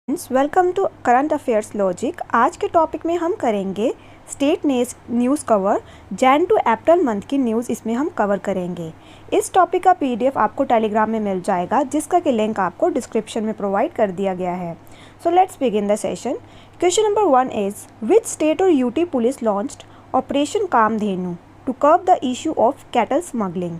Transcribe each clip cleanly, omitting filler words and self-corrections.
Welcome to current affairs logic. आज के topic में हम करेंगे state news cover. Jan to April month की न्यूज़ इसमें हम कवर करेंगे। इस टॉपिक का पीडीएफ आपको टेलीग्राम में मिल जाएगा, जिसका कि लिंक आपको डिस्क्रिप्शन में प्रोवाइड कर दिया गया है। So let's begin the session. Question number 1 is which state और UT police launched operation Kamdhenu to curb the issue of cattle smuggling.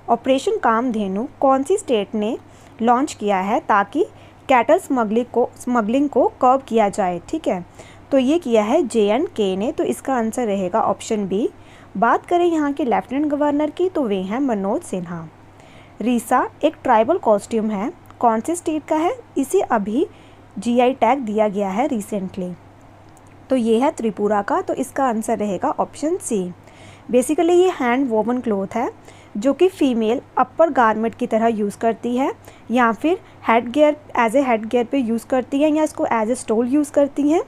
Operation Kamdhenu कौन सी स्टेट ने लॉन्च किया है ताकि कैटल स्मगलिंग को कर्ब किया जाए। ठीक है, तो ये किया है JNK ने, तो इसका आंसर रहेगा ऑप्शन बी। बात करें यहाँ के लेफ्टिनेंट गवर्नर की, तो वे हैं मनोज सिन्हा। रीसा एक ट्राइबल कॉस्ट्यूम है, कौन से स्टेट का है? इसे अभी GI टैग दिया गया है रिसेंटली, तो ये है त्रिपुरा का, तो इसका आंसर रहेगा ऑप्शन सी। बेसिकली ये हैंड वोवन क्लॉथ है जो कि फीमेल अपर गारमेंट की तरह यूज़ करती है, या फिर head gear as a head gear पे यूज़ करती है, या इसको एज ए स्टोल यूज़ करती हैं।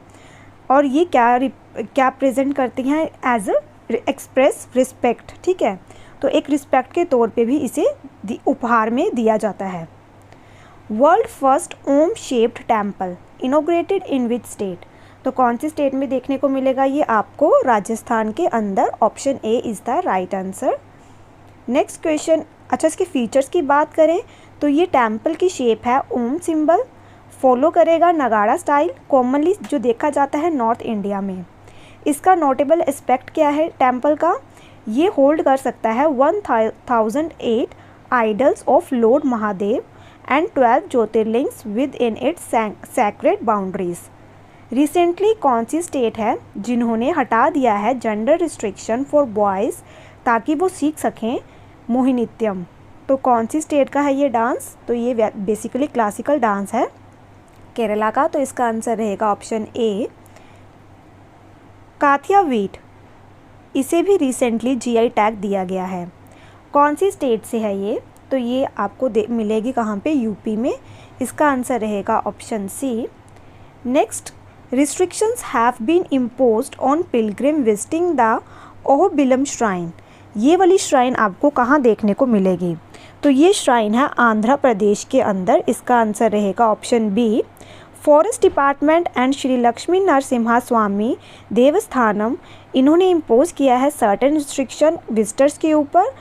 और ये क्या प्रेजेंट करती हैं? As a express respect. ठीक है, तो एक रिस्पेक्ट के तौर पे भी इसे उपहार में दिया जाता है। World first Om shaped temple inaugurated in which state. तो कौन सी स्टेट में देखने को मिलेगा ये आपको? राजस्थान के अंदर। Option A is the right answer. Next question. अच्छा, इसके फीचर्स की बात करें तो ये टेम्पल की शेप है ओम सिंबल, फॉलो करेगा नगाड़ा स्टाइल, कॉमनली जो देखा जाता है नॉर्थ इंडिया में। इसका नोटेबल एस्पेक्ट क्या है टेम्पल का? ये होल्ड कर सकता है 1008 idols of Lord Mahadev and 12 jyotirlingas with in its sacred boundaries. Recently कौन सी स्टेट है जिन्होंने हटा दिया है जेंडर रिस्ट्रिक्शन फॉर बॉयज़ ताकि वो सीख सकें मोहिनीत्यम? तो कौन सी स्टेट का है ये डांस? तो ये बेसिकली क्लासिकल डांस है केरला का, तो इसका आंसर रहेगा ऑप्शन ए। काथियावीट, इसे भी रिसेंटली GI टैग दिया गया है, कौन सी स्टेट से है ये? तो ये आपको मिलेगी कहाँ पे? यूपी में। इसका आंसर रहेगा option C. Next, restrictions have been imposed on pilgrim visiting the Ahobilam shrine. ये वाली श्राइन आपको कहाँ देखने को मिलेगी? तो ये श्राइन है आंध्र प्रदेश के अंदर। इसका आंसर रहेगा option B. Forest department and Shri Lakshmi Narasimha Swamy Devasthanam, इन्होंने इम्पोज किया है सर्टेन रिस्ट्रिक्शन विजिटर्स के ऊपर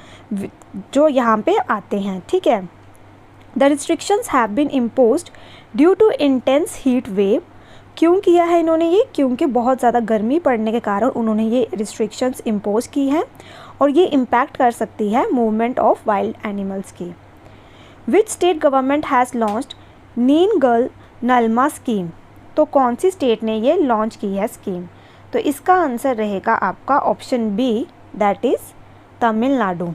जो यहाँ पे आते हैं। ठीक है, the restrictions have been imposed due to intense heat wave. क्यों किया है इन्होंने ये? क्योंकि बहुत ज़्यादा गर्मी पड़ने के कारण उन्होंने ये रिस्ट्रिक्शंस इम्पोज की हैं और ये इम्पैक्ट कर सकती है मूवमेंट ऑफ वाइल्ड एनिमल्स की। विच स्टेट गवर्नमेंट हैज़ लॉन्च्ड नीन गर्ल नलमा स्कीम। तो कौन सी स्टेट ने ये लॉन्च की है स्कीम? तो इसका आंसर रहेगा आपका option B, that is Tamil Nadu.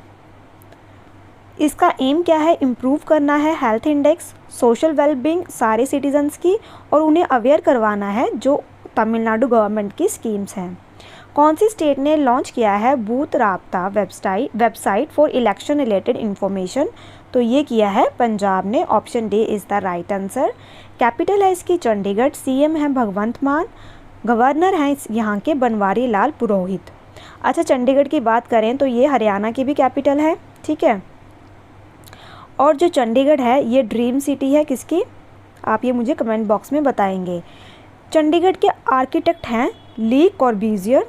इसका एम क्या है? इम्प्रूव करना है हेल्थ इंडेक्स, सोशल वेलबींग सारे सिटीजन्स की, और उन्हें अवेयर करवाना है जो तमिलनाडु गवर्नमेंट की स्कीम्स हैं। कौन सी स्टेट ने लॉन्च किया है बूथ राब्ता website for election related information? तो ये किया है पंजाब ने। Option D is the right answer. Capital है इसकी चंडीगढ़, CM है भगवंत मान, गवर्नर हैं यहाँ के बनवारी लाल पुरोहित। अच्छा, चंडीगढ़ की बात करें तो ये हरियाणा की भी कैपिटल है। ठीक है, और जो चंडीगढ़ है ये ड्रीम सिटी है किसकी? आप ये मुझे कमेंट बॉक्स में बताएंगे। चंडीगढ़ के आर्किटेक्ट हैं ली कॉर्ब्यूजियर,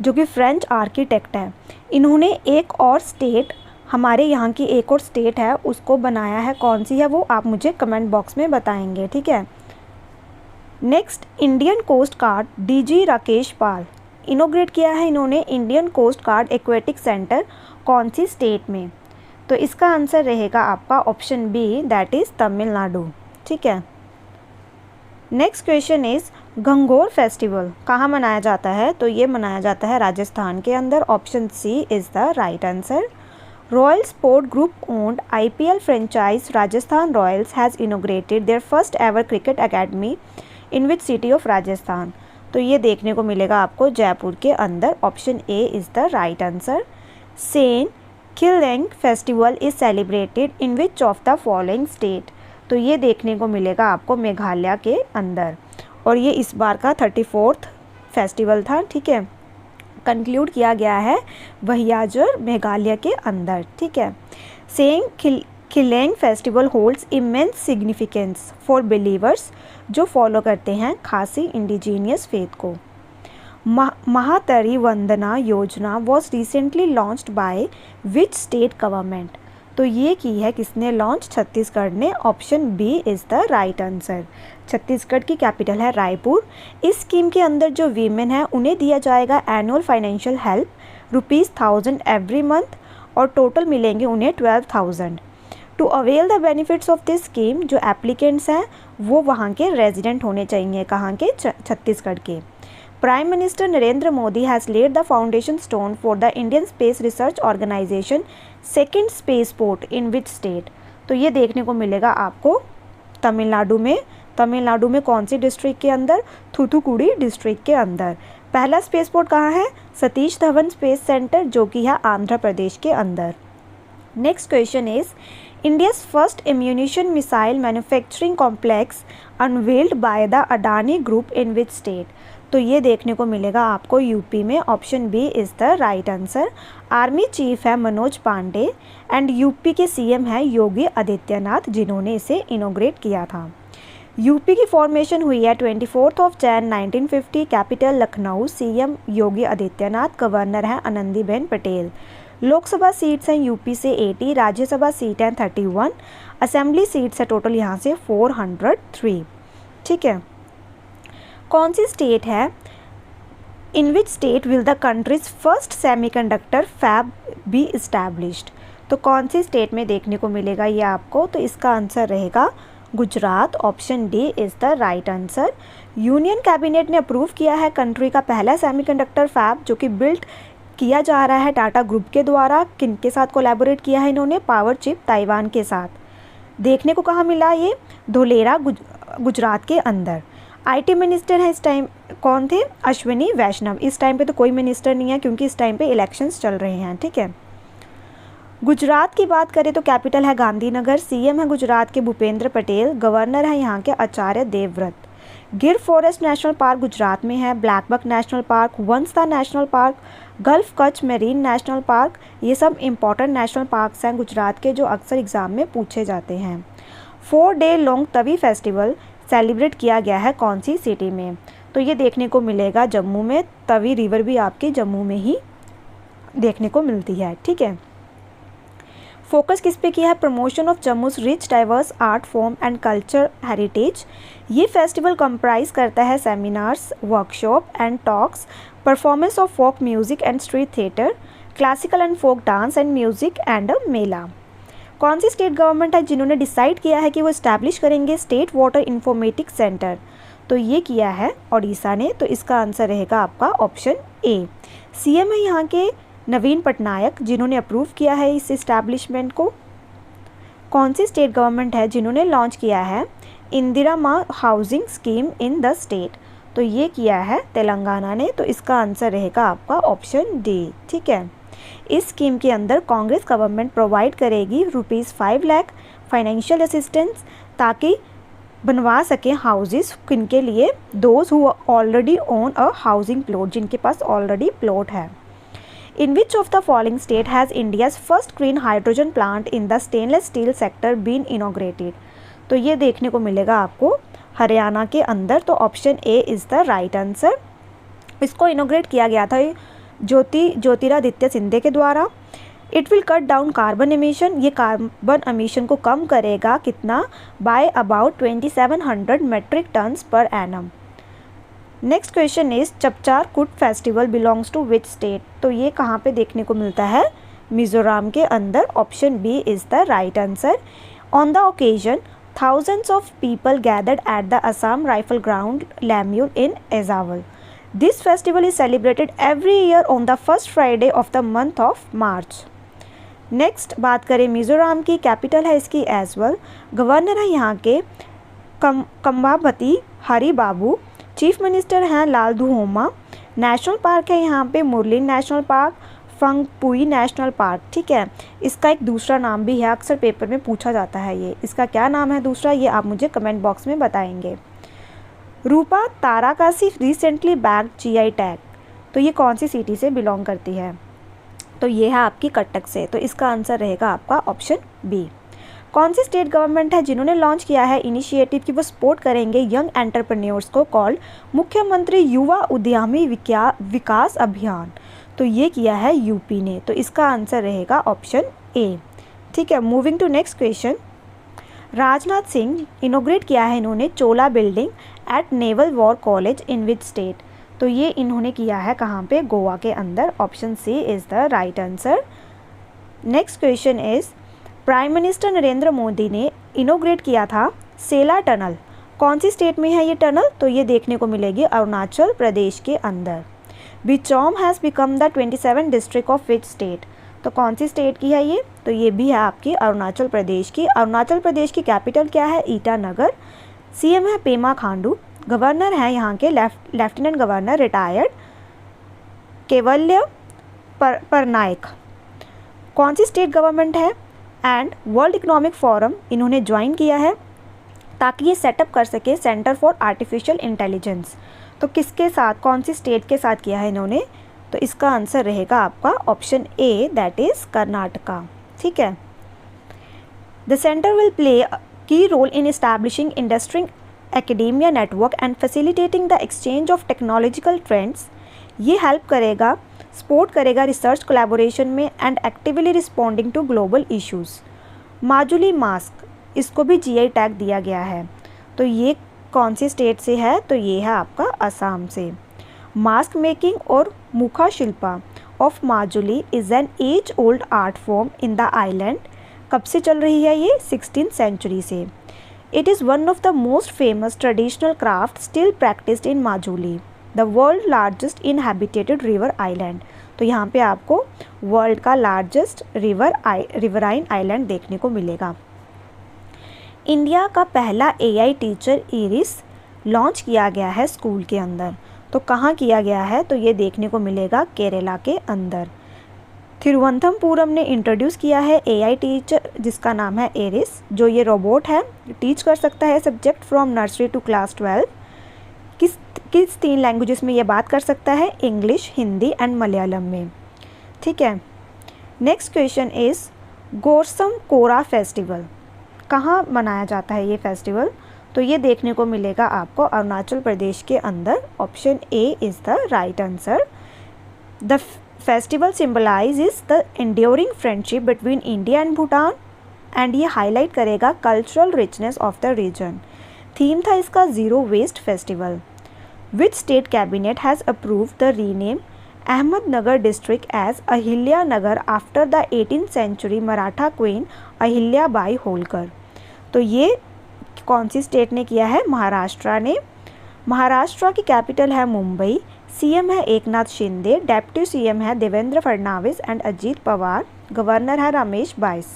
जो कि फ्रेंच आर्किटेक्ट है। इन्होंने एक और स्टेट, हमारे यहाँ की एक और स्टेट है उसको बनाया है, कौन सी है वो आप मुझे कमेंट बॉक्स में बताएंगे। ठीक है, next, Indian coast guard DG Rakesh Pal, inaugurate किया है इन्होंने Indian coast guard aquatic centre, कौन सी स्टेट में? तो इसका आंसर रहेगा आपका option B, that is Tamil Nadu. ठीक है, next question is Gangaur festival कहाँ मनाया जाता है? तो ये मनाया जाता है राजस्थान के अंदर। Option C is the right answer. Royal Sport Group owned IPL franchise Rajasthan Royals has inaugurated their first ever cricket academy in which city of Rajasthan. तो ये देखने को मिलेगा आपको जयपुर के अंदर। Option A is the right answer. Seng Khihlang festival is celebrated in which of the following state. तो ये देखने को मिलेगा आपको मेघालय के अंदर, और ये इस बार का 34th फेस्टिवल था। ठीक है, कंक्लूड किया गया है वहियाजर मेघालय के अंदर। ठीक है, Seng Khihlang festival holds immense significance for believers जो फॉलो करते हैं खासी इंडिजीनियस फेथ को। Mahtari Vandana Yojana was recently launched by which state government, तो ये की है किसने लॉन्च? छत्तीसगढ़ ने। Option B is the right answer. Chhattisgarh की कैपिटल है रायपुर। इस स्कीम के अंदर जो वीमेन है उन्हें दिया जाएगा annual financial help ₹1000 every month और टोटल मिलेंगे उन्हें 12,000। To avail the benefits of this scheme जो एप्लीकेंट्स हैं वो वहाँ के रेजिडेंट होने चाहिए, कहाँ के? छत्तीसगढ़ के। Prime minister Narendra Modi has laid the foundation stone for the Indian space research organisation second space port in which state, तो ये देखने को मिलेगा आपको तमिलनाडु में। तमिलनाडु में कौन सी डिस्ट्रिक्ट के अंदर? थूथुकुडी डिस्ट्रिक्ट के अंदर। पहला स्पेस पोर्ट कहाँ है? सतीश धवन स्पेस सेंटर जो कि है आंध्र प्रदेश के अंदर। Next question is India's first ammunition missile manufacturing complex unveiled by the Adani group in which state, तो ये देखने को मिलेगा आपको यूपी में। Option B is the right answer. Army chief है मनोज पांडे एंड यूपी के सीएम है योगी आदित्यनाथ जिन्होंने इसे इनोग्रेट किया था। यूपी की फॉर्मेशन हुई है 24 जनवरी 1950। Capital Lucknow. CM Yogi Adityanath. Governor हैं आनंदीबेन पटेल। लोकसभा सीट्स हैं यूपी से 80, राज्यसभा सीट हैं 31, असेंबली सीट्स है टोटल यहाँ से 403। ठीक है। कौन सी स्टेट है? In which state will the country's first semiconductor fab be established, तो कौन सी स्टेट में देखने को मिलेगा ये आपको? तो इसका आंसर रहेगा Gujarat. Option D is the right answer. Union cabinet ने अप्रूव किया है कंट्री का पहला सेमीकंडक्टर फैब जो कि बिल्ट किया जा रहा है टाटा ग्रुप के द्वारा। किनके साथ कोलैबोरेट किया है इन्होंने? पावर चिप ताइवान के साथ। देखने को कहाँ मिला ये? धोलेरा गुजरात के अंदर। आईटी मिनिस्टर है इस टाइम कौन थे? अश्विनी वैष्णव। इस टाइम पे तो कोई मिनिस्टर नहीं है क्योंकि इस टाइम पे इलेक्शंस चल रहे हैं। ठीक है। गुजरात की बात करें तो कैपिटल है गांधीनगर। सीएम है गुजरात के भूपेंद्र पटेल। गवर्नर है यहाँ के आचार्य देवव्रत। गिर फॉरेस्ट नेशनल पार्क गुजरात में है। Blackbuck national park, Vansda national park, gulf Kutch marine national park, ये सब इंपॉर्टेंट नेशनल पार्क्स हैं गुजरात के जो अक्सर एग्जाम में पूछे जाते हैं। 4 day long Tawi festival celebrate किया गया है कौन सी सिटी में? तो ये देखने को मिलेगा जम्मू में। तवी रिवर भी आपकी जम्मू में ही देखने को मिलती है। ठीक है। फोकस किस पे किया है? Promotion of Jammu's rich diverse art form and culture heritage. ये फेस्टिवल कंप्राइज करता है seminars, workshop and talks, performance of folk music and street theatre, classical and folk dance and music and a mela. कौन सी state government है जिन्होंने decide किया है कि वो इस्टेब्लिश करेंगे स्टेट वाटर इंफॉर्मेटिक्स सेंटर? तो ये किया है ओडिशा ने। तो इसका आंसर रहेगा आपका ऑप्शन ए। सीएम है यहाँ के नवीन पटनायक जिन्होंने अप्रूव किया है इस इस्टेब्लिशमेंट को। कौन सी स्टेट गवर्नमेंट है जिन्होंने लॉन्च किया है इंदिरा माँ housing scheme in the state? तो ये किया है तेलंगाना ने। तो इसका आंसर रहेगा आपका ऑप्शन डी। ठीक है। इस स्कीम के अंदर कांग्रेस गवर्नमेंट प्रोवाइड करेगी ₹5 लाख फाइनेंशियल असिस्टेंस ताकि बनवा सकें हाउसेस किनके लिए? Those who already own a housing plot, जिनके पास ऑलरेडी प्लॉट है। In which of the following state has India's first green hydrogen plant in the stainless steel sector been inaugurated? तो ये देखने को मिलेगा आपको हरियाणा के अंदर। तो option A is the right answer. इसको इनोग्रेट किया गया था ज्योतिरादित्य सिंधिया के द्वारा। It will cut down carbon emission, ये कार्बन एमिशन को कम करेगा कितना? By about 2700 metric tons per annum. Next question is Chapchar Kut festival belongs to which state? तो ये कहाँ पे देखने को मिलता है? मिजोरम के अंदर। Option B is the right answer. On the occasion thousands of people gathered at the Assam Rifle Ground Lamule in Ezawal. This festival is celebrated every year on the first Friday of the month of March. Next बात करें मिज़ोरम की। Capital है इसकी एजवल। Governor है यहाँ के कम्बावती हरी बाबू। Chief minister हैं लालधुओमा। National park है यहाँ पे मुरलिन नेशनल पार्क, फंगपुई नेशनल पार्क। ठीक है। इसका एक दूसरा नाम भी है, अक्सर पेपर में पूछा जाता है ये। इसका क्या नाम है दूसरा, ये आप मुझे कमेंट बॉक्स में बताएंगे। रूपा ताराकासी रिसेंटली बैग्ड जीआई टैग। तो ये कौन सी सिटी से बिलोंग करती है? तो ये है आपकी कटक से। तो इसका आंसर रहेगा आपका ऑप्शन बी। कौन सी स्टेट गवर्नमेंट है जिन्होंने लॉन्च किया है इनिशिएटिव कि वो सपोर्ट करेंगे यंग एंटरप्रेन्योर्स को, कॉल्ड मुख्यमंत्री युवा उद्यमी विकास अभियान। तो ये किया है यूपी ने, तो इसका आंसर रहेगा ऑप्शन ए। ठीक है, moving to next question. Rajnath Singh inaugurate किया है इन्होंने Chola building at naval war college in which state. तो ये इन्होंने किया है कहाँ पे, गोवा के अंदर। Option C is the right answer. Next question is prime minister Narendra Modi ने इनोग्रेट किया था सेला टनल, कौन सी स्टेट में है ये टनल? तो ये देखने को मिलेगी अरुणाचल प्रदेश के अंदर। Bichom has become the 27 district of which state. तो कौन सी स्टेट की है ये? तो ये भी है आपकी अरुणाचल प्रदेश की। अरुणाचल प्रदेश की कैपिटल क्या है? ईटानगर। सीएम है पेमा खांडू। गवर्नर है यहाँ के lieutenant governor retired Kewalya Parnaik. कौन सी स्टेट गवर्नमेंट है? एंड वर्ल्ड इकोनॉमिक फोरम इन्होंने ज्वाइन किया है ताकि ये सेटअप कर सके सेंटर फॉर आर्टिफिशियल इंटेलिजेंस। तो किसके साथ, कौन सी स्टेट के साथ किया है इन्होंने? तो इसका आंसर रहेगा आपका option A, that is Karnataka. ठीक है। The centre will play key role in establishing industry academia network and facilitating the exchange of technological trends. ये हेल्प करेगा, सपोर्ट करेगा रिसर्च कोलैबोरेशन में and actively responding to global issues. Majuli mask, इसको भी GI tag दिया गया है। तो ये कौन सी स्टेट से है? तो ये है आपका असम से। मास्क मेकिंग और Mukha Shilpa of Majuli is an age old art form in the island. कब से चल रही है ये? 16th सेंचुरी से। It is one of the most famous traditional craft still practised in Majuli, the world largest inhabited river island. तो यहाँ पे आपको वर्ल्ड का लार्जेस्ट रिवराइन आइलैंड देखने को मिलेगा। इंडिया का पहला एआई टीचर इरिस लॉन्च किया गया है स्कूल के अंदर। तो कहाँ किया गया है? तो ये देखने को मिलेगा केरला के अंदर। थिरुवनंतपुरम ने इंट्रोड्यूस किया है एआई टीचर जिसका नाम है एरिस, जो ये रोबोट है, टीच कर सकता है subject from nursery to class 12। किस 3 लैंग्वेजेस में ये बात कर सकता है? इंग्लिश, हिंदी एंड मलयालम में। ठीक है। Next question is Gorsam Kora festival कहाँ मनाया जाता है ये फेस्टिवल? तो ये देखने को मिलेगा आपको अरुणाचल प्रदेश के अंदर। Option A is the right answer. The festival symbolises the enduring friendship between India and Bhutan and ये हाईलाइट करेगा cultural richness of the region. Theme था इसका zero waste festival. Which state cabinet has approved the rename Ahmednagar district as Ahilya Nagar after the 18th century Maratha queen Ahilya Bai Holkar. तो ये कौन सी state ने किया है? महाराष्ट्र ने। महाराष्ट्र की कैपिटल है मुंबई। सीएम है एकनाथ शिंदे। डेप्यूटी सीएम है देवेंद्र फडणवीस एंड अजीत पवार। गवर्नर है रमेश बाइस।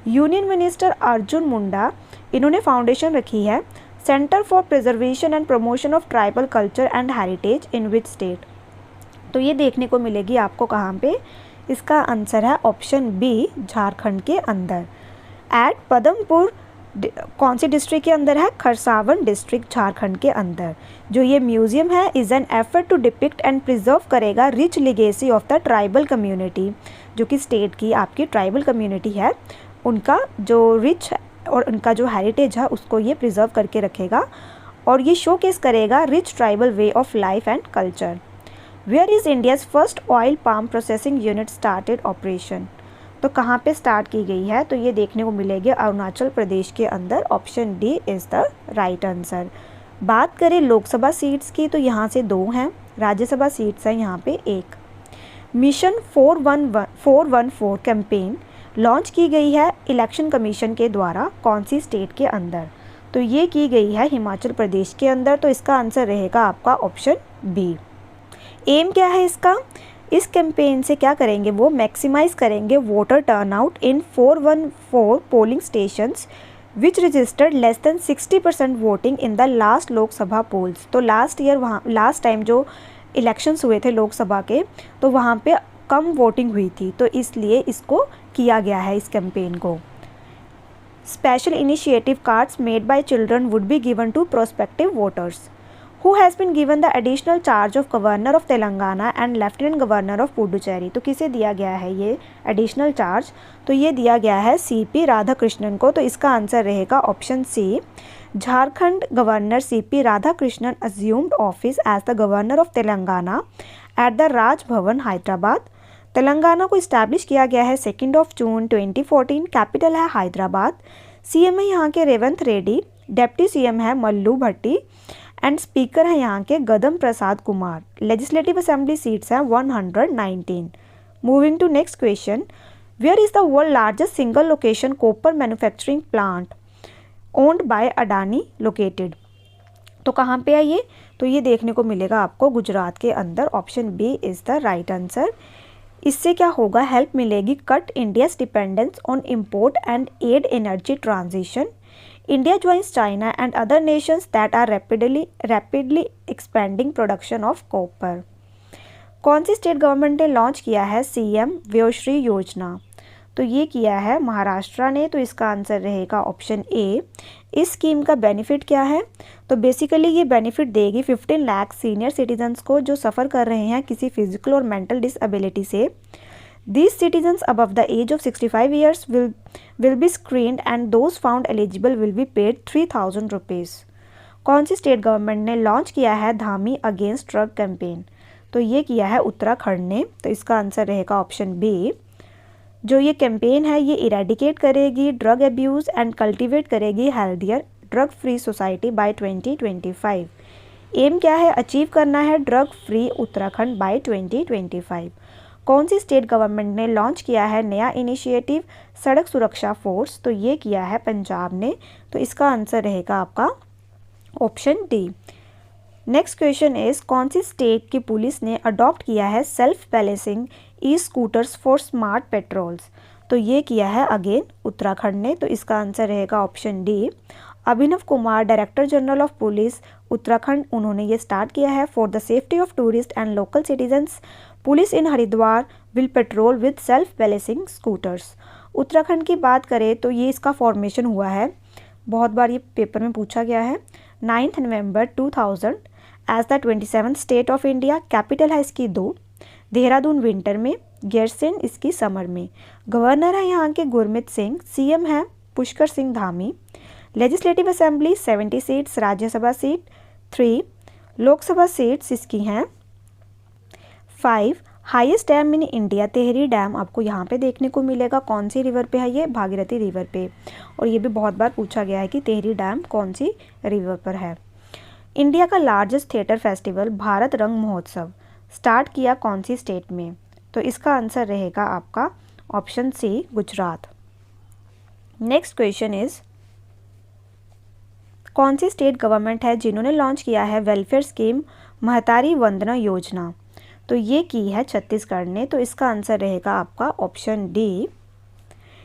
यूनियन मिनिस्टर अर्जुन मुंडा इन्होंने फाउंडेशन रखी है centre for preservation and promotion of tribal culture and heritage in which state. तो ये देखने को मिलेगी आपको कहाँ पे? इसका आंसर है ऑप्शन बी, झारखंड के अंदर। एट पदमपुर कौन सी डिस्ट्रिक्ट के अंदर है? खरसावन डिस्ट्रिक्ट झारखंड के अंदर। जो ये म्यूजियम है is an effort to depict and preserve करेगा rich legacy of the tribal community, जो कि स्टेट की आपकी ट्राइबल कम्युनिटी है उनका जो रिच और उनका जो हेरिटेज है उसको ये प्रिजर्व करके रखेगा और ये शोकेस करेगा rich tribal way of life and culture. Where is India's first oil palm processing unit started operation. तो कहाँ पे स्टार्ट की गई है? तो ये देखने को मिलेगी अरुणाचल प्रदेश के अंदर। Option D is the right answer. बात करें लोकसभा सीट्स की तो यहाँ से 2 हैं, राज्यसभा सीट्स हैं यहाँ पे 1। मिशन 414 कैंपेन लॉन्च की गई है इलेक्शन कमीशन के द्वारा कौन सी स्टेट के अंदर? तो ये की गई है हिमाचल प्रदेश के अंदर। तो इसका आंसर रहेगा आपका ऑप्शन बी। एम क्या है इसका? इस कैंपेन से क्या करेंगे? वो मैक्सिमाइज करेंगे voter turnout in 414 polling stations which registered less than 60% voting in the last Lok Sabha polls. तो लास्ट टाइम जो इलेक्शंस हुए थे लोकसभा के तो वहाँ पे कम वोटिंग हुई थी, तो इसलिए इसको किया गया है इस कैंपेन को। Special initiative cards made by children would be given to prospective voters. Who has been given the additional charge of governor of Telangana and lieutenant governor of Puducherry. तो किसे दिया गया है ये एडिशनल चार्ज? तो ये दिया गया है CP राधाकृष्णन को। तो इसका आंसर रहेगा option C. Jharkhand governor CP Radhakrishnan assumed office as the governor of Telangana at the Raj Bhavan Hyderabad. Telangana को इस्टेब्लिश किया गया है 2 जून 2014। कैपिटल है हैदराबाद। CM है यहाँ के रेवंत रेड्डी, डेप्टी CM है मल्लू भट्टी एंड स्पीकर है यहाँ के Gaddam Prasad Kumar. Legislative assembly seats हैं 119। Moving to next question, where is the world largest single location copper manufacturing plant owned by Adani located? तो कहाँ पे है ये? तो ये देखने को मिलेगा आपको गुजरात के अंदर। Option B is the right answer. इससे क्या होगा? हेल्प मिलेगी cut India's dependence on import and aid energy transition. India joins China and other nations that are rapidly expanding production of copper. कौन सी स्टेट गवर्नमेंट ने launch किया है CM व्योश्री योजना? तो ये किया है महाराष्ट्र ने। तो इसका आंसर रहेगा ऑप्शन ए। इस स्कीम का बेनिफिट क्या है? तो बेसिकली ये बेनिफिट देगी 15 लाख सीनियर सिटीजन्स को जो सफ़र कर रहे हैं किसी फिजिकल और मेंटल डिसेबिलिटी से। These citizens above the age of 65 years will be screened and those found eligible will be paid 3,000 rupees। कौन सी स्टेट गवर्नमेंट ने लॉन्च किया है धामी अगेंस्ट ड्रग कैंपेन? तो ये किया है उत्तराखंड ने। तो इसका आंसर रहेगा ऑप्शन बी। जो ये कैंपेन है ये इरेडिकेट करेगी ड्रग एब्यूज़ एंड कल्टिवेट करेगी healthier drug free society by 2025। Aim क्या है? अचीव करना है ड्रग फ्री उत्तराखंड बाय 2025। कौन सी स्टेट गवर्नमेंट ने लॉन्च किया है नया इनिशिएटिव सड़क सुरक्षा फोर्स? तो ये किया है पंजाब ने। तो इसका आंसर रहेगा आपका option D. Next question is, कौन सी स्टेट की पुलिस ने अडॉप्ट किया है self balancing E scooters for smart patrols? तो ये किया है अगेन उत्तराखंड ने। तो इसका आंसर रहेगा option D. Abhinav Kumar director general of police Uttarakhand, उन्होंने ये स्टार्ट किया है for the safety of tourist and local citizens. Police in Haridwar will petrol with self balancing scooters. Uttarakhand की बात करें तो ये इसका फॉर्मेशन हुआ है, बहुत बार ये पेपर में पूछा गया है, 9 नवंबर 2000 as the 27th state of India. Capital है इसकी 2, देहरादून विंटर में, गैरसेन इसकी समर में। गवर्नर है यहाँ के गुरमीत सिंह, CM है Pushkar Singh Dhami. Legislative assembly 70 seats, Rajya Sabha seat 3, Lok Sabha seats इसकी हैं 5। Highest dam in India Tehri dam आपको यहाँ पे देखने को मिलेगा। कौन सी रिवर पे है ये? भागीरथी रिवर पे। और ये भी बहुत बार पूछा गया है कि तेहरी डैम कौन सी रिवर पर है। इंडिया का लार्जेस्ट थिएटर फेस्टिवल भारत रंग महोत्सव स्टार्ट किया कौन सी स्टेट में? तो इसका आंसर रहेगा आपका option C, Gujarat. Next question is, कौन सी स्टेट गवर्नमेंट है जिन्होंने लॉन्च किया है वेलफेयर स्कीम महतारी वंदना योजना? तो ये की है छत्तीसगढ़ ने। तो इसका आंसर रहेगा आपका ऑप्शन डी।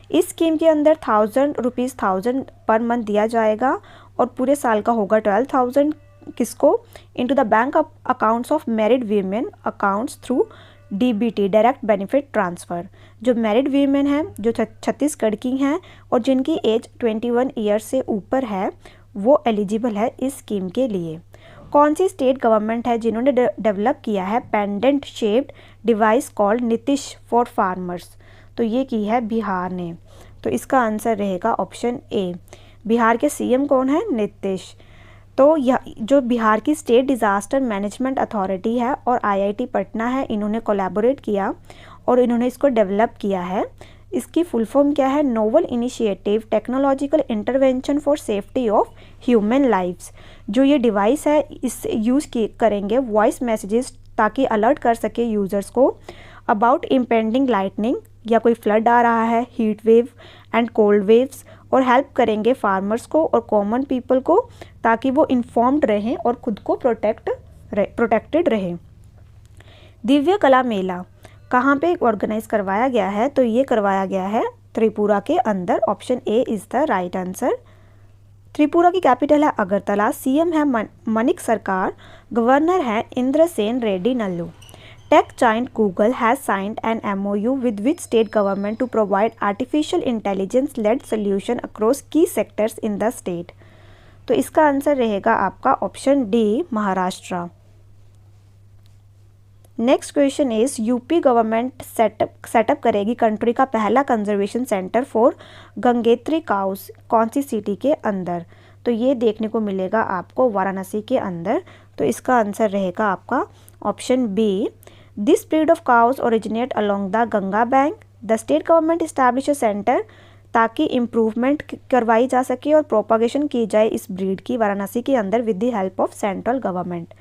इस स्कीम के अंदर 1000 पर मंथ दिया जाएगा और पूरे साल का होगा 12,000 किसको? Into the bank accounts of married women accounts through DBT direct benefit transfer. जो मैरिड वीमेन हैं जो छत्तीसगढ़ की हैं और जिनकी एज 21 ईयर से ऊपर है वो एलिजिबल है इस स्कीम के लिए। कौन सी स्टेट गवर्नमेंट है जिन्होंने डेवलप किया है pendant shaped device called Nitish for farmers? तो ये की है बिहार ने। तो इसका आंसर रहेगा ऑप्शन ए। बिहार के CM कौन है? नीतीश। तो यह जो बिहार की स्टेट डिज़ास्टर मैनेजमेंट अथॉरिटी है और IIT पटना है, इन्होंने कोलैबोरेट किया और इन्होंने इसको डेवलप किया है। इसकी फुल फॉर्म क्या है? Novel initiative technological intervention for safety of human lives. जो ये डिवाइस है इससे यूज़ करेंगे वॉइस मैसेजेस ताकि अलर्ट कर सके यूज़र्स को अबाउट इम्पेंडिंग लाइटनिंग या कोई फ्लड आ रहा है, heat wave and cold waves, और हेल्प करेंगे फार्मर्स को और कॉमन पीपल को ताकि वो इन्फॉर्म्ड रहें और खुद को प्रोटेक्टेड रहें। दिव्य कला मेला कहाँ पे ऑर्गेनाइज करवाया गया है? तो ये करवाया गया है त्रिपुरा के अंदर। Option A is the right answer. Tripura की कैपिटल है अगरतला, CM है मनिक सरकार, गवर्नर है Indrasen Reddy Nallu. Tech giant Google has signed an MOU with which state government to provide artificial intelligence led solution across key sectors in the state? तो इसका answer रहेगा आपका option D, Maharashtra. Next question is UP government setup करेगी country का पहला conservation centre for Gangotri cows कौन सी city के अंदर? तो ये देखने को मिलेगा आपको वाराणसी के अंदर। तो इसका आंसर रहेगा आपका option B. This breed of cows originate along the Ganga bank. The state government establish a centre ताकि इम्प्रूवमेंट करवाई जा सके और प्रोपागेशन की जाए इस ब्रीड की वाराणसी के अंदर with the help of central government.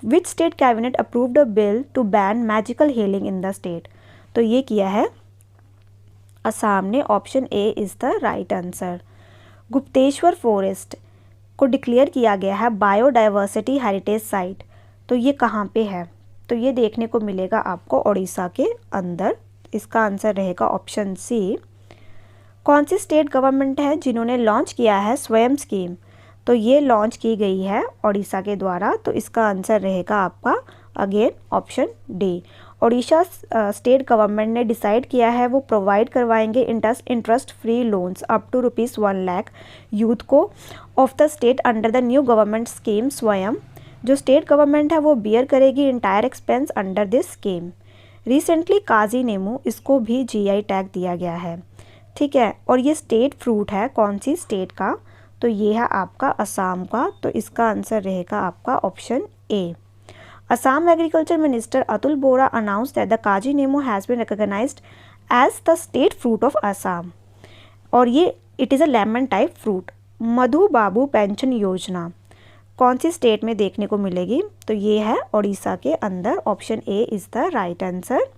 Which state cabinet approved a bill to ban magical healing in the state? तो ये किया है असम ने। Option A is the right answer. Gupteswar forest को डिक्लेयर किया गया है बायोडाइवर्सिटी हेरिटेज साइट। तो ये कहाँ पे है? तो ये देखने को मिलेगा आपको उड़ीसा के अंदर। इसका आंसर रहेगा ऑप्शन सी। कौन सी स्टेट गवर्नमेंट है जिन्होंने लॉन्च किया है स्वयं स्कीम? तो ये लॉन्च की गई है उड़ीसा के द्वारा। तो इसका आंसर रहेगा आपका again option D. Odisha state government ने डिसाइड किया है वो प्रोवाइड करवाएंगे interest free loans up to ₹1 lakh youth को of the state under the new government scheme Swayam. जो स्टेट गवर्नमेंट है वो बियर करेगी entire expense under this scheme. Recently Kaji Nemu इसको भी GI टैग दिया गया है, ठीक है। और ये स्टेट फ्रूट है कौन सी स्टेट का? तो ये है आपका असम का। तो इसका आंसर रहेगा आपका option A. Assam agriculture minister Atul Bora announce that the Kaji Nemu has been recognised as the state fruit of Assam. और ये it is a lemon type fruit. Madhu Babu pension Yojana कौन सी स्टेट में देखने को मिलेगी? तो ये है उड़ीसा के अंदर। Option A is the right answer.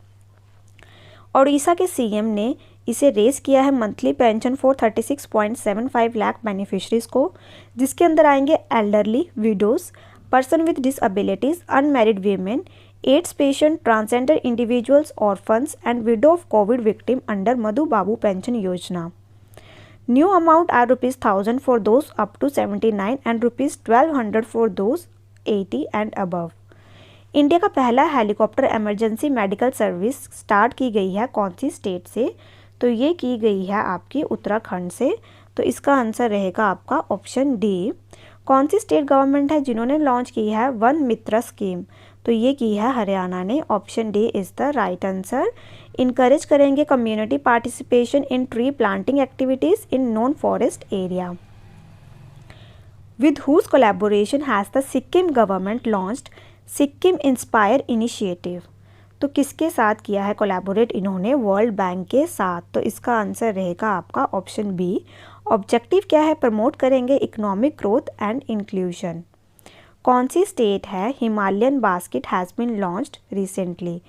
Odisha के CM ने इसे रेस किया है monthly pension for 36.75 lakh beneficiaries को, जिसके अंदर आएंगे elderly, widows, person with disabilities, unmarried women, AIDS patient, transgender individuals, orphans and widow of COVID victim under Madhu Babu pension Yojana. New amount are ₹1000 for those up to 79 and ₹1200 for those 80 and above. India का पहला helicopter emergency medical service start की गई है कौन सी state से? तो ये की गई है आपकी उत्तराखंड से। तो इसका आंसर रहेगा आपका ऑप्शन डी। कौन सी स्टेट गवर्नमेंट है जिन्होंने लॉन्च की है वन मित्र स्कीम? तो ये की है हरियाणा ने। Option D is the right answer. Encourage करेंगे community participation in tree planting activities in non forest area. With whose collaboration has the Sikkim government launched Sikkim inspire initiative? तो किसके साथ किया है कोलैबोरेट इन्होंने? वर्ल्ड बैंक के साथ। तो इसका आंसर रहेगा आपका ऑप्शन बी। ऑब्जेक्टिव क्या है? प्रमोट करेंगे इकोनॉमिक ग्रोथ एंड इंक्लूजन। कौन सी स्टेट है Himalayan basket has been launched recently?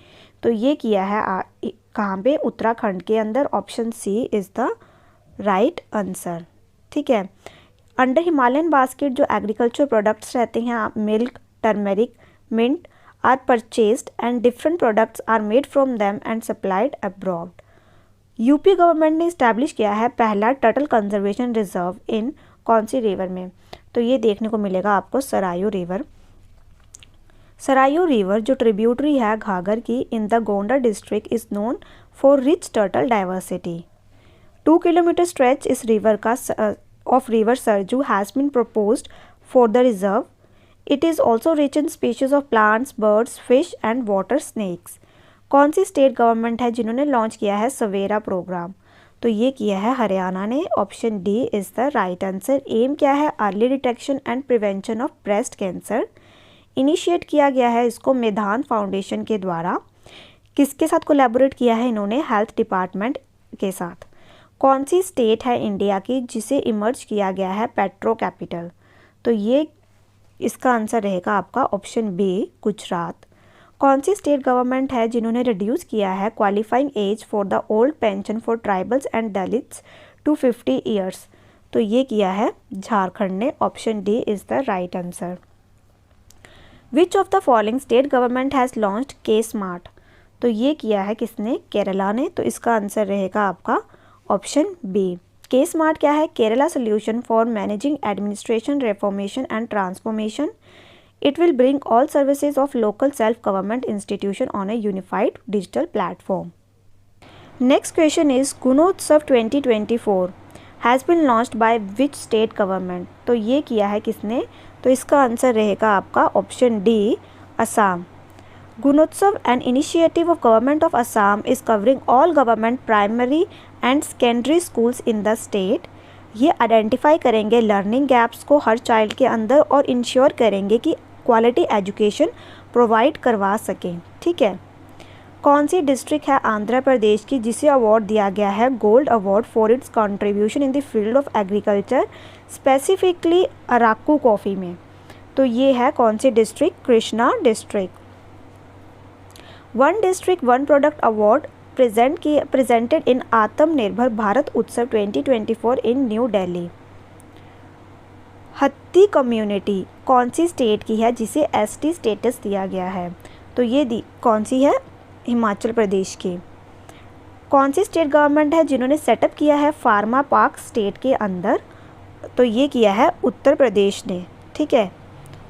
तो ये किया है कहाँ पे? उत्तराखंड के अंदर। Option C is the right answer, ठीक है। अंडर हिमालयन बास्केट जो एग्रीकल्चर प्रोडक्ट्स रहते हैं, milk, turmeric, mint are purchased and different products are made from them and supplied abroad. UP government ने इस्टेब्लिश किया है पहला टर्टल कंजर्वेशन रिजर्व इन कौन सी रिवर में? तो ये देखने को मिलेगा आपको सरायू रिवर। सरायू रिवर जो ट्रिब्यूटरी है घाघर की in the Gonda district is known for rich turtle diversity. 2 kilometre stretch इस रिवर का of river Sarju has been proposed for the reserve. It is also rich in species of plants, birds, fish and water snakes. कौन सी state government है जिन्होंने launch किया है सवेरा programme? तो ये किया है हरियाणा ने। Option D is the right answer. Aim क्या है? Early detection and prevention of breast cancer. Initiate किया गया है इसको मैदान फाउंडेशन के द्वारा। किसके साथ कोलैबोरेट किया है इन्होंने? हेल्थ डिपार्टमेंट के साथ। कौन सी स्टेट है इंडिया की जिसे इमर्ज किया गया है पेट्रो कैपिटल? तो ये इसका आंसर रहेगा आपका ऑप्शन बी, गुजरात। कौन सी स्टेट गवर्नमेंट है जिन्होंने रिड्यूस किया है qualifying age for the old pension for tribals and dalits to 50 years? तो ये किया है झारखंड ने। Option D is the right answer. Which of the following state government has launched K smart? तो ये किया है किसने? केरला ने। तो इसका आंसर रहेगा आपका ऑप्शन बी। के स्मार्ट क्या है? Kerala solution for managing administration reformation and transformation. It will bring all services of local self government institution on a unified digital platform. Next question is Gunotsav 2024 has been launched by which state government, तो ये किया है किसने, तो इसका answer रहेगा आपका option D, Assam. Gunotsav an initiative of government of Assam is covering all government primary and secondary schools in the state. ये आइडेंटिफाई करेंगे लर्निंग गैप्स को हर चाइल्ड के अंदर और इंश्योर करेंगे कि क्वालिटी एजुकेशन प्रोवाइड करवा सकें। ठीक है। कौन सी डिस्ट्रिक्ट है आंध्र प्रदेश की जिसे अवार्ड दिया गया है gold award for its contribution in the field of agriculture, specifically Araku coffee में, तो ये है कौन सी district, Krishna district. One district one product award presented in Atmanirbhar Bharat उत्सव 2024 इन न्यू दिल्ली। हत्ती कम्युनिटी कौन सी स्टेट की है जिसे एसटी स्टेटस दिया गया है, तो ये कौन सी है, हिमाचल प्रदेश की। कौन सी स्टेट गवर्नमेंट है जिन्होंने सेटअप किया है फार्मा पार्क स्टेट के अंदर, तो ये किया है उत्तर प्रदेश ने। ठीक है,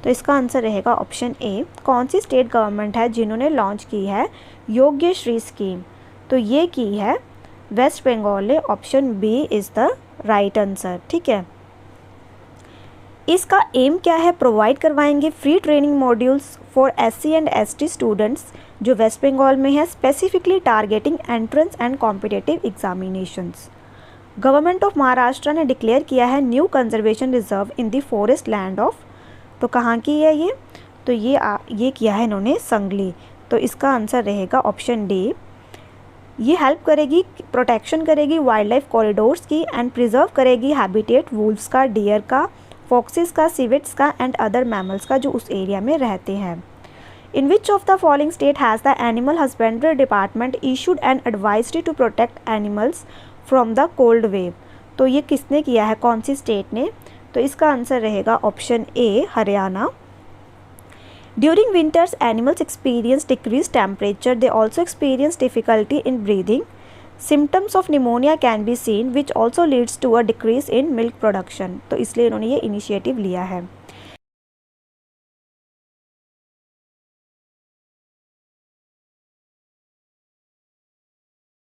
तो इसका आंसर रहेगा ऑप्शन ए। कौन सी स्टेट गवर्नमेंट है जिन्होंने लॉन्च की है योग्य श्री स्कीम, तो ये की है वेस्ट बंगाल ने, option B is the right answer. ठीक है, इसका एम क्या है, प्रोवाइड करवाएंगे free training modules for SC and ST students जो वेस्ट बंगाल में है, specifically targeting entrance and competitive examinations. Government of Maharashtra ने डिक्लेयर किया है new conservation reserve in the forest land of, तो कहाँ की है ये, तो ये किया है इन्होंने संगली, तो इसका आंसर रहेगा ऑप्शन डी। ये हेल्प करेगी, प्रोटेक्शन करेगी वाइल्ड लाइफ कॉरिडोर्स की एंड प्रिजर्व करेगी हैबिटेट वुल्व्स का, डियर का, फॉक्सेस का, सिविट्स का एंड अदर मैमल्स का जो उस एरिया में रहते हैं। In which of the following state has the animal husbandry department issued an advisory to protect animals from the cold wave, तो ये किसने किया है, कौन सी स्टेट ने, तो इसका आंसर रहेगा option A, Haryana. During winters animals experience decrease temperature, they also experience difficulty in breathing, symptoms of pneumonia can be seen which also leads to a decrease in milk production, तो इसलिए इन्होंने ये initiative लिया है।